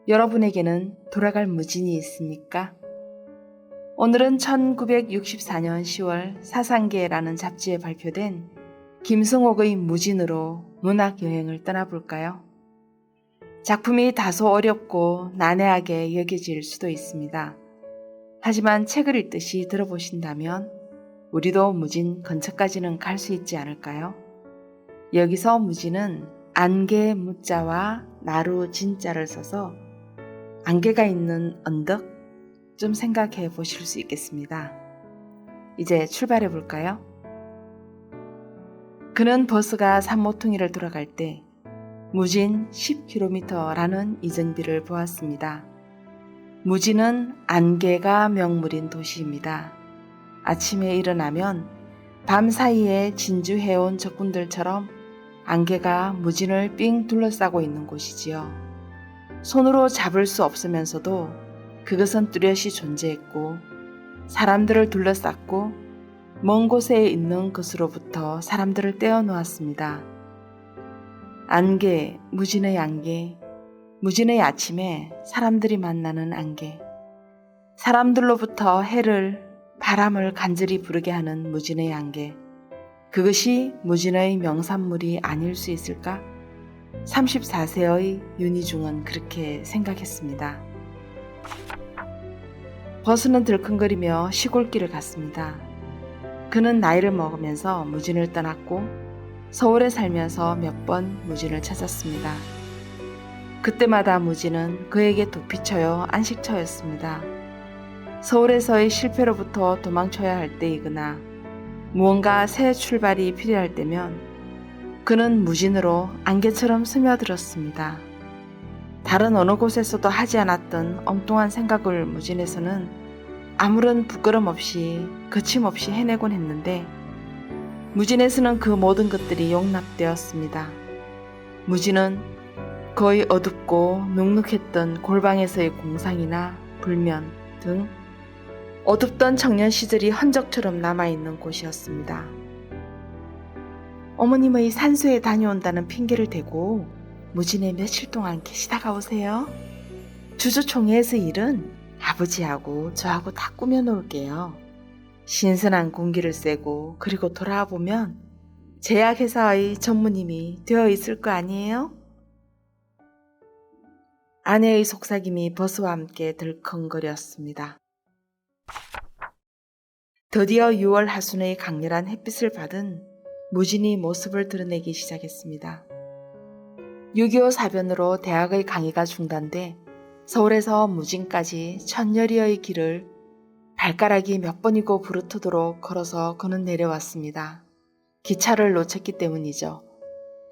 여러분에게는 돌아갈 무진이 있습니까? 오늘은 1964년 10월 사상계라는 잡지에 발표된 김승옥의 무진으로 문학 여행을 떠나볼까요? 작품이 다소 어렵고 난해하게 여겨질 수도 있습니다. 하지만 책을 읽듯이 들어보신다면 우리도 무진 근처까지는 갈 수 있지 않을까요? 여기서 무진은 안개 무자와 나루 진자를 써서 안개가 있는 언덕 좀 생각해 보실 수 있겠습니다. 이제 출발해 볼까요? 그는 버스가 산모퉁이를 돌아갈 때 무진 10km라는 이정비를 보았습니다. 무진은 안개가 명물인 도시입니다. 아침에 일어나면 밤 사이에 진주해온 적군들처럼 안개가 무진을 삥 둘러싸고 있는 곳이지요. 손으로 잡을 수 없으면서도 그것은 뚜렷이 존재했고 사람들을 둘러쌌고 먼 곳에 있는 것으로부터 사람들을 떼어놓았습니다. 안개, 무진의 안개, 무진의 아침에 사람들이 만나는 안개, 사람들로부터 해를, 바람을 간절히 부르게 하는 무진의 안개, 그것이 무진의 명산물이 아닐 수 있을까? 34세의 윤희중은 그렇게 생각했습니다. 버스는 들컹거리며 시골길을 갔습니다. 그는 나이를 먹으면서 무진을 떠났고 서울에 살면서 몇 번 무진을 찾았습니다. 그때마다 무진은 그에게 도피처여 안식처였습니다. 서울에서의 실패로부터 도망쳐야 할 때이거나 무언가 새 출발이 필요할 때면 그는 무진으로 안개처럼 스며들었습니다. 다른 어느 곳에서도 하지 않았던 엉뚱한 생각을 무진에서는 아무런 부끄럼 없이 거침없이 해내곤 했는데 무진에서는 그 모든 것들이 용납되었습니다. 무진은 거의 어둡고 눅눅했던 골방에서의 공상이나 불면 등 어둡던 청년 시절이 흔적처럼 남아있는 곳이었습니다. 어머님의 산소에 다녀온다는 핑계를 대고 무진에 며칠 동안 계시다가 오세요. 주주총회에서 일은 아버지하고 저하고 다 꾸며놓을게요. 신선한 공기를 쐬고 그리고 돌아와 보면 제약회사의 전무님이 되어 있을 거 아니에요? 아내의 속삭임이 버스와 함께 덜컹거렸습니다. 드디어 6월 하순의 강렬한 햇빛을 받은 무진이 모습을 드러내기 시작했습니다. 6.25 사변으로 대학의 강의가 중단돼 서울에서 무진까지 1000여리의 길을 발가락이 몇 번이고 부르트도록 걸어서 그는 내려왔습니다. 기차를 놓쳤기 때문이죠.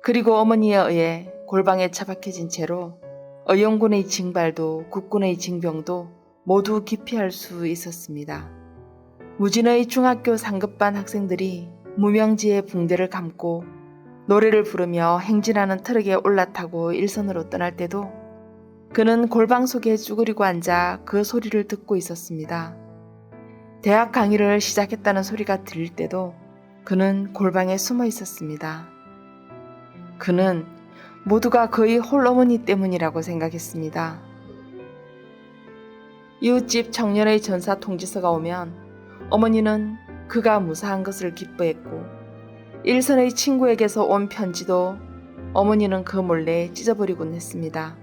그리고 어머니에 의해 골방에 처박혀진 채로 의용군의 징발도 국군의 징병도 모두 기피할 수 있었습니다. 무진의 중학교 상급반 학생들이 무명지에 붕대를 감고 노래를 부르며 행진하는 트럭에 올라타고 일선으로 떠날 때도 그는 골방 속에 쭈그리고 앉아 그 소리를 듣고 있었습니다. 대학 강의를 시작했다는 소리가 들릴 때도 그는 골방에 숨어 있었습니다. 그는 모두가 그의 홀어머니 때문이라고 생각했습니다. 이웃집 청년의 전사 통지서가 오면 어머니는 그가 무사한 것을 기뻐했고 일선의 친구에게서 온 편지도 어머니는 그 몰래 찢어버리곤 했습니다.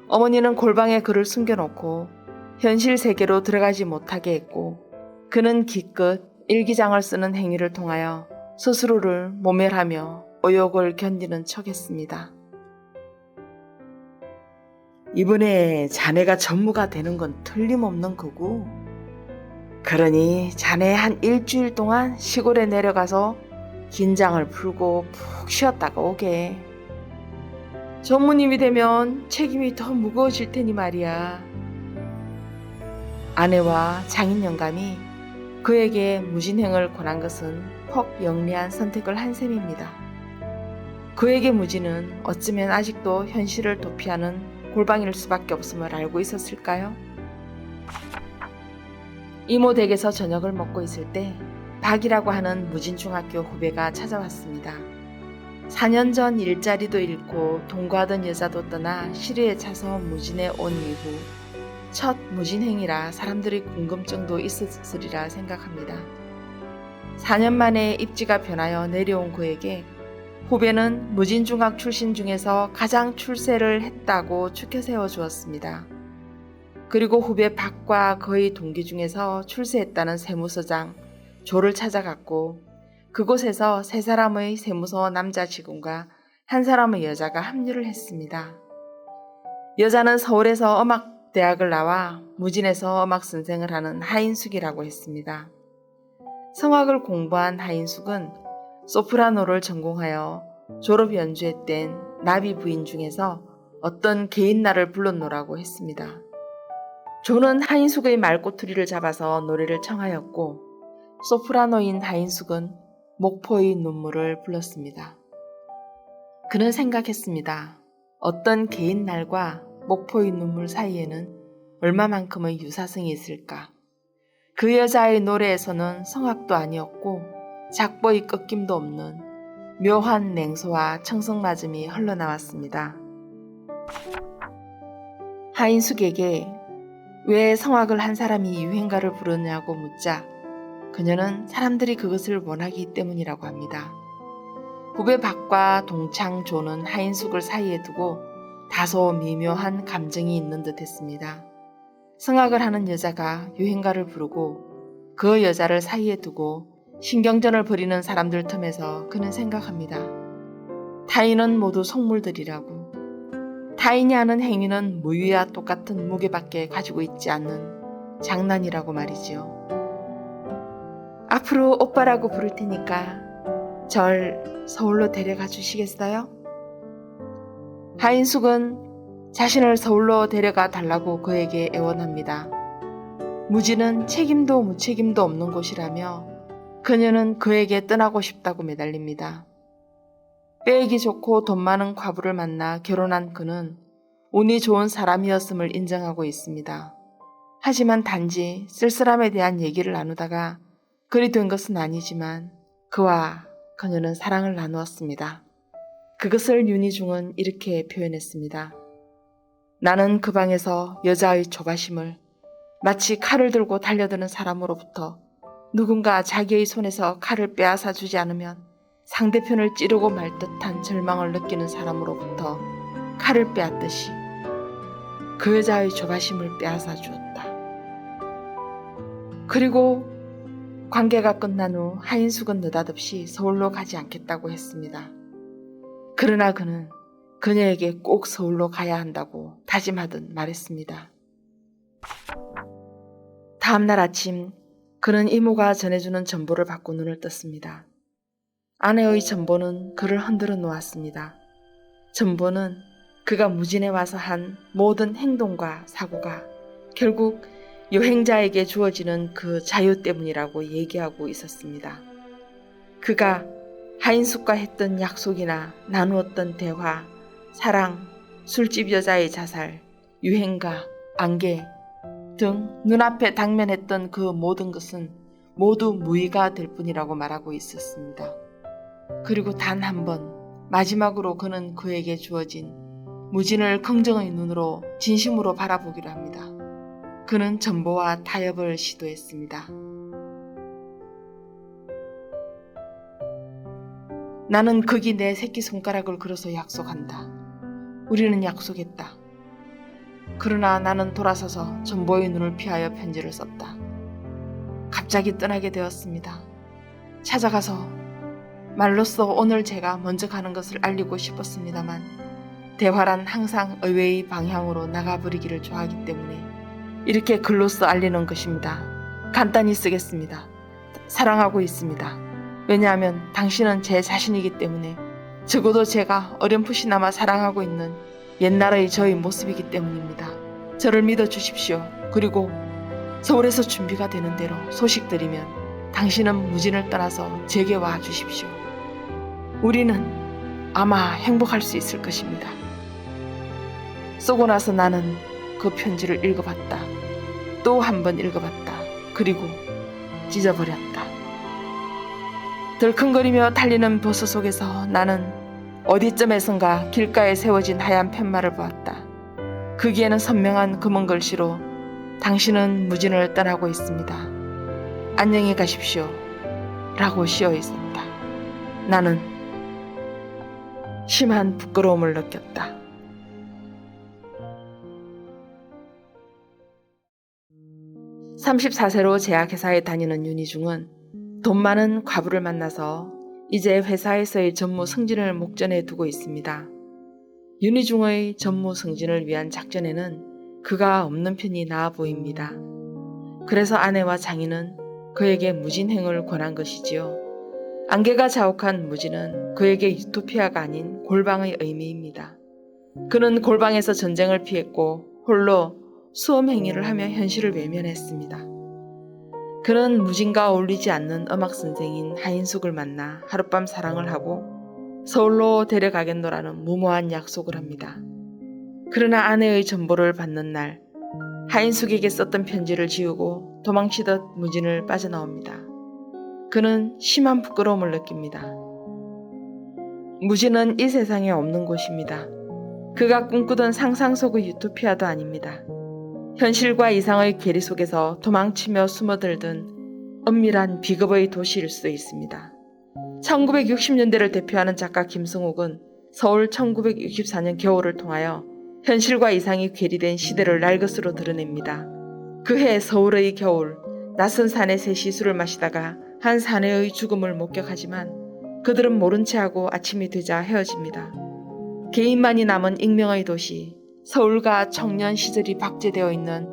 어머니는 골방에 그를 숨겨놓고 현실 세계로 들어가지 못하게 했고 그는 기껏 일기장을 쓰는 행위를 통하여 스스로를 모멸하며 의욕을 견디는 척했습니다. 이번에 자네가 전무가 되는 건 틀림없는 거고 그러니 자네 한 일주일 동안 시골에 내려가서 긴장을 풀고 푹 쉬었다가 오게. 전무님이 되면 책임이 더 무거워질 테니 말이야. 아내와 장인 영감이 그에게 무진행을 권한 것은 퍽 영리한 선택을 한 셈입니다. 그에게 무진은 어쩌면 아직도 현실을 도피하는 골방일 수밖에 없음을 알고 있었을까요? 이모 댁에서 저녁을 먹고 있을 때 박이라고 하는 무진중학교 후배가 찾아왔습니다. 4년 전 일자리도 잃고 동거하던 여자도 떠나 시리에 차서 무진에 온 이후 첫 무진행이라 사람들이 궁금증도 있었으리라 생각합니다. 4년 만에 입지가 변하여 내려온 그에게 후배는 무진중학 출신 중에서 가장 출세를 했다고 추켜 세워주었습니다. 그리고 후배 박과 그의 동기 중에서 출세했다는 세무서장 조를 찾아갔고 그곳에서 세 사람의 세무서 남자 직원과 한 사람의 여자가 합류를 했습니다. 여자는 서울에서 음악대학을 나와 무진에서 음악 선생을 하는 하인숙이라고 했습니다. 성악을 공부한 하인숙은 소프라노를 전공하여 졸업 연주회 땐 나비 부인 중에서 어떤 개인날을 불러노라고 했습니다. 조는 하인숙의 말꼬투리를 잡아서 노래를 청하였고 소프라노인 하인숙은 목포의 눈물을 불렀습니다. 그는 생각했습니다. 어떤 개인날과 목포의 눈물 사이에는 얼마만큼의 유사성이 있을까? 그 여자의 노래에서는 성악도 아니었고 작보의 꺾임도 없는 묘한 냉소와 청성맞음이 흘러나왔습니다. 하인숙에게 왜 성악을 한 사람이 유행가를 부르냐고 묻자 그녀는 사람들이 그것을 원하기 때문이라고 합니다. 후배 박과 동창 조는 하인숙을 사이에 두고 다소 미묘한 감정이 있는 듯 했습니다. 성악을 하는 여자가 유행가를 부르고 그 여자를 사이에 두고 신경전을 벌이는 사람들 틈에서 그는 생각합니다. 타인은 모두 속물들이라고. 타인이 하는 행위는 무위와 똑같은 무게밖에 가지고 있지 않는 장난이라고 말이지요. 앞으로 오빠라고 부를 테니까 절 서울로 데려가 주시겠어요? 하인숙은 자신을 서울로 데려가 달라고 그에게 애원합니다. 무진은 책임도 무책임도 없는 곳이라며 그녀는 그에게 떠나고 싶다고 매달립니다. 빼기 좋고 돈 많은 과부를 만나 결혼한 그는 운이 좋은 사람이었음을 인정하고 있습니다. 하지만 단지 쓸쓸함에 대한 얘기를 나누다가 그리 된 것은 아니지만 그와 그녀는 사랑을 나누었습니다. 그것을 윤희중은 이렇게 표현했습니다. 나는 그 방에서 여자의 조바심을 마치 칼을 들고 달려드는 사람으로부터 누군가 자기의 손에서 칼을 빼앗아 주지 않으면 상대편을 찌르고 말 듯한 절망을 느끼는 사람으로부터 칼을 빼앗듯이 그 여자의 조바심을 빼앗아 주었다. 그리고 관계가 끝난 후 하인숙은 느닷없이 서울로 가지 않겠다고 했습니다. 그러나 그는 그녀에게 꼭 서울로 가야 한다고 다짐하듯 말했습니다. 다음날 아침 그는 이모가 전해주는 전보를 받고 눈을 떴습니다. 아내의 전보는 그를 흔들어 놓았습니다. 전보는 그가 무진에 와서 한 모든 행동과 사고가 결국 여행자에게 주어지는 그 자유 때문이라고 얘기하고 있었습니다. 그가 하인숙과 했던 약속이나 나누었던 대화, 사랑, 술집 여자의 자살, 유행가, 안개 등 눈앞에 당면했던 그 모든 것은 모두 무의가 될 뿐이라고 말하고 있었습니다. 그리고 단 한 번 마지막으로 그는 그에게 주어진 무진을 긍정의 눈으로 진심으로 바라보기로 합니다. 그는 전보와 타협을 시도했습니다. 나는 거기 내 새끼손가락을 걸어서 약속한다. 우리는 약속했다. 그러나 나는 돌아서서 전보의 눈을 피하여 편지를 썼다. 갑자기 떠나게 되었습니다. 찾아가서 말로써 오늘 제가 먼저 가는 것을 알리고 싶었습니다만 대화란 항상 의외의 방향으로 나가버리기를 좋아하기 때문에 이렇게 글로써 알리는 것입니다. 간단히 쓰겠습니다. 사랑하고 있습니다. 왜냐하면 당신은 제 자신이기 때문에 적어도 제가 어렴풋이나마 사랑하고 있는 옛날의 저의 모습이기 때문입니다. 저를 믿어주십시오. 그리고 서울에서 준비가 되는 대로 소식 드리면 당신은 무진을 떠나서 제게 와 주십시오. 우리는 아마 행복할 수 있을 것입니다. 쓰고 나서 나는 그 편지를 읽어봤다. 또 한 번 읽어봤다. 그리고 찢어버렸다. 덜컹거리며 달리는 버스 속에서 나는 어디쯤에선가 길가에 세워진 하얀 팻말을 보았다. 거기에는 선명한 검은 글씨로 당신은 무진을 떠나고 있습니다. 안녕히 가십시오. 라고 씌어 있었다. 나는 심한 부끄러움을 느꼈다. 34세로 제약회사에 다니는 윤희중은 돈 많은 과부를 만나서 이제 회사에서의 전무 승진을 목전에 두고 있습니다. 윤희중의 전무 승진을 위한 작전에는 그가 없는 편이 나아 보입니다. 그래서 아내와 장인은 그에게 무진행을 권한 것이지요. 안개가 자욱한 무진은 그에게 유토피아가 아닌 골방의 의미입니다. 그는 골방에서 전쟁을 피했고 홀로 수험행위를 하며 현실을 외면했습니다. 그는 무진과 어울리지 않는 음악선생인 하인숙을 만나 하룻밤 사랑을 하고 서울로 데려가겠노라는 무모한 약속을 합니다. 그러나 아내의 전보를 받는 날 하인숙에게 썼던 편지를 지우고 도망치듯 무진을 빠져나옵니다. 그는 심한 부끄러움을 느낍니다. 무진은 이 세상에 없는 곳입니다. 그가 꿈꾸던 상상 속의 유토피아도 아닙니다. 현실과 이상의 괴리 속에서 도망치며 숨어들던 은밀한 비겁의 도시일 수 있습니다. 1960년대를 대표하는 작가 김승옥은 서울 1964년 겨울을 통하여 현실과 이상이 괴리된 시대를 날것으로 드러냅니다. 그해 서울의 겨울, 낯선 산에 셋이 술을 마시다가 한 사내의 죽음을 목격하지만 그들은 모른 채 하고 아침이 되자 헤어집니다. 개인만이 남은 익명의 도시, 서울과 청년 시절이 박제되어 있는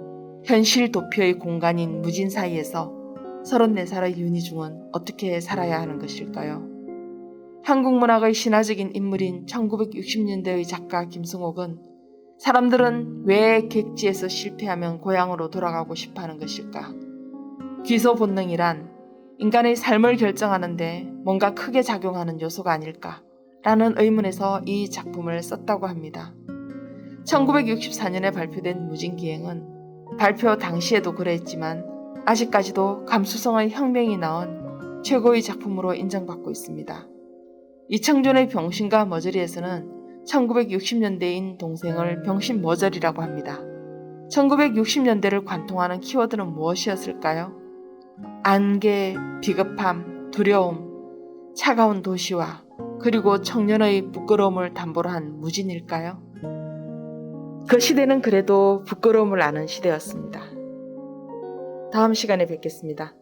현실 도피의 공간인 무진 사이에서 34살의 윤희중은 어떻게 살아야 하는 것일까요? 한국 문학의 신화적인 인물인 1960년대의 작가 김승옥은 사람들은 왜 객지에서 실패하면 고향으로 돌아가고 싶어하는 것일까? 귀소 본능이란 인간의 삶을 결정하는데 뭔가 크게 작용하는 요소가 아닐까? 라는 의문에서 이 작품을 썼다고 합니다. 1964년에 발표된 무진기행은 발표 당시에도 그랬지만 아직까지도 감수성의 혁명이 낳은 최고의 작품으로 인정받고 있습니다. 이청준의 병신과 머저리에서는 1960년대인 동생을 병신 머저리라고 합니다. 1960년대를 관통하는 키워드는 무엇이었을까요? 안개, 비겁함, 두려움, 차가운 도시화, 그리고 청년의 부끄러움을 담보로 한 무진일까요? 그 시대는 그래도 부끄러움을 아는 시대였습니다. 다음 시간에 뵙겠습니다.